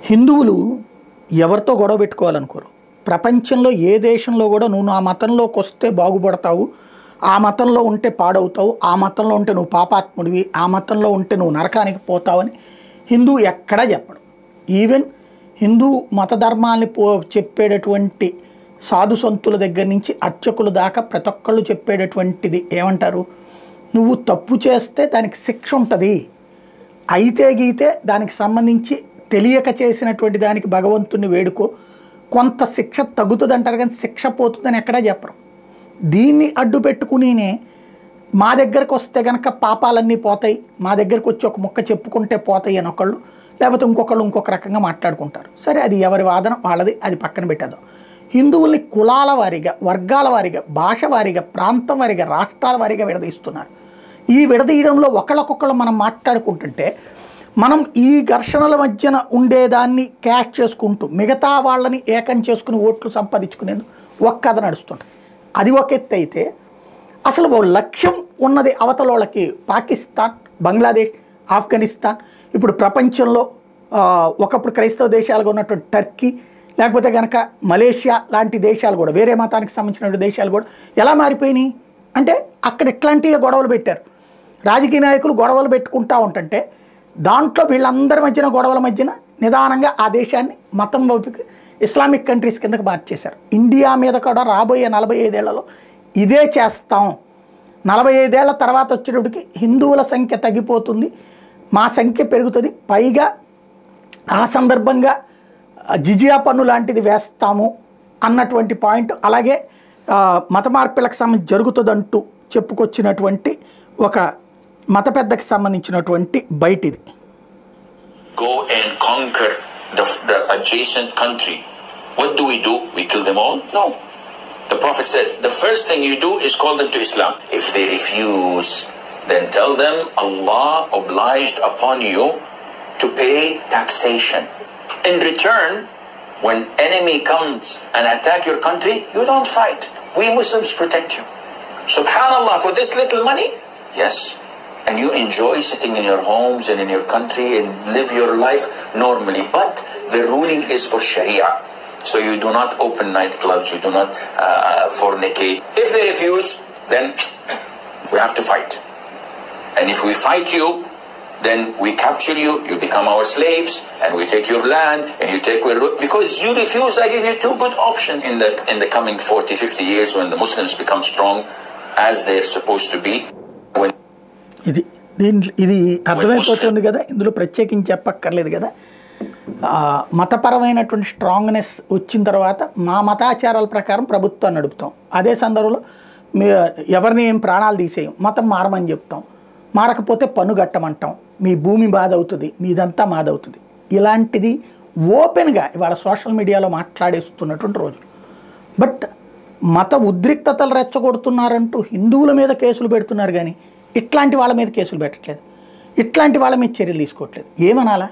హిందువులు ఎవరితో గొడవ పెట్టుకోవాలనుకోరు. ప్రపంచంలో ఏ దేశంలో కూడా నువ్వు ఆ మతంలోకి వస్తే బాగుపడతావు, ఆ మతంలో ఉంటే పాడవుతావు, ఆ మతంలో ఉంటే నువ్వు పాపాత్ముడివి, ఆ మతంలో ఉంటే నువ్వు నరకానికి పోతావని హిందువు ఎక్కడా చెప్పడు. ఈవెన్ హిందూ మత ధర్మాన్ని చెప్పేటటువంటి సాధు సంతుల దగ్గర నుంచి అర్చకుల దాకా ప్రతి ఒక్కళ్ళు చెప్పేటటువంటిది ఏమంటారు, నువ్వు తప్పు చేస్తే దానికి శిక్ష ఉంటుంది, అయితే గీతే దానికి సంబంధించి తెలియక చేసినటువంటి దానికి భగవంతుని వేడుకో, కొంత శిక్ష తగ్గుతుంది అంటారు కానీ శిక్ష పోతుందని ఎక్కడా చెప్పరు. దీన్ని అడ్డు పెట్టుకునినే మా దగ్గరకు వస్తే కనుక పాపాలన్నీ పోతాయి, మా దగ్గరకు వచ్చి ఒక ముక్క చెప్పుకుంటే పోతాయి అని ఒకళ్ళు, లేకపోతే ఇంకొకళ్ళు ఇంకొక రకంగా మాట్లాడుకుంటారు. సరే, అది ఎవరి వాదన వాళ్ళది, అది పక్కన పెట్టేద్దాం. హిందువుల్ని కులాల వారీగా, వర్గాల వారీగా, భాష వారీగా, ప్రాంతం వారీగా, రాష్ట్రాల వారీగా విడదీస్తున్నారు. ఈ విడదీయడంలో ఒకళ్ళకొకళ్ళు మనం మాట్లాడుకుంటుంటే మనం ఈ ఘర్షణల మధ్యన ఉండేదాన్ని క్యాష్ చేసుకుంటూ మిగతా వాళ్ళని ఏకం చేసుకుని ఓట్లు సంపాదించుకునేందుకు ఒక్క కథ నడుస్తుంటుంది. అది ఒక ఎత్తు అయితే, అసలు ఓ లక్ష్యం ఉన్నది అవతలోళ్ళకి. పాకిస్తాన్, బంగ్లాదేశ్, ఆఫ్ఘనిస్తాన్, ఇప్పుడు ప్రపంచంలో ఒకప్పుడు క్రైస్తవ దేశాలుగా ఉన్నటువంటి టర్కీ, లేకపోతే కనుక మలేషియా లాంటి దేశాలు కూడా, వేరే మతానికి సంబంధించిన దేశాలు కూడా ఎలా మారిపోయినాయి అంటే అక్కడ ఇట్లాంటివి గొడవలు పెట్టారు. రాజకీయ నాయకులు గొడవలు పెట్టుకుంటూ ఉంటుంటే దాంట్లో వీళ్ళందరి మధ్యన గొడవల మధ్యన నిదానంగా ఆ దేశాన్ని మతం వైపుకి ఇస్లామిక్ కంట్రీస్ కిందకి మార్చేశారు. ఇండియా మీద కూడా రాబోయే 45 ఏళ్లలో ఇదే చేస్తాం. 45 ఏళ్ల తర్వాత వచ్చేటప్పటికి హిందువుల సంఖ్య తగ్గిపోతుంది, మా సంఖ్య పెరుగుతుంది, పైగా ఆ సందర్భంగా జిజియా పన్ను లాంటిది వేస్తాము అన్నటువంటి పాయింట్, అలాగే మత మార్పిలకు సంబంధించి జరుగుతుందంటూ చెప్పుకొచ్చినటువంటి ఒక మత పెద్దకి సంబంధించినటువంటి బయట ఇది. Go and conquer the adjacent country. What do? We kill them all? No. The Prophet says the first thing you do is call them to Islam. If they refuse, then tell them Allah obliged upon you to pay taxation. In return, when enemy comes and attack your country, you don't fight. We Muslims protect you. Subhanallah, for this little money? Yes. And you enjoy sitting in your homes and in your country and live your life normally. But the ruling is for Sharia. So you do not open nightclubs, you do not fornicate. If they refuse, then we have to fight. And if we fight you, then we capture you, you become our slaves, and we take your land, and you take where... Because you refuse, I give you two good options in the coming 40, 50 years when the Muslims become strong as they're supposed to be. ఇది అర్థమైపోతుంది కదా, ఇందులో ప్రత్యేకించి చెప్పక్కర్లేదు కదా. మతపరమైనటువంటి strongness వచ్చిన తర్వాత మా మతాచారాల ప్రకారం ప్రభుత్వాన్ని నడుపుతాం, అదే సందర్భంలో ఎవరిని ఏం ప్రాణాలు తీసేయం, మతం మారమని చెప్తాం, మారకపోతే పన్ను కట్టమంటాం, మీ భూమి బాధవుతుంది, మీదంతా మాదవుతుంది. ఇలాంటిది ఓపెన్గా ఇవాళ సోషల్ మీడియాలో మాట్లాడేస్తున్నటువంటి రోజులు. బట్ మత ఉద్రిక్తతలు రెచ్చగొడుతున్నారంటూ హిందువుల మీద కేసులు పెడుతున్నారు కానీ ఇట్లాంటి వాళ్ళ మీద కేసులు పెట్టట్లేదు, ఇట్లాంటి వాళ్ళ మీద చర్యలు తీసుకోవట్లేదు. ఏమనాలా?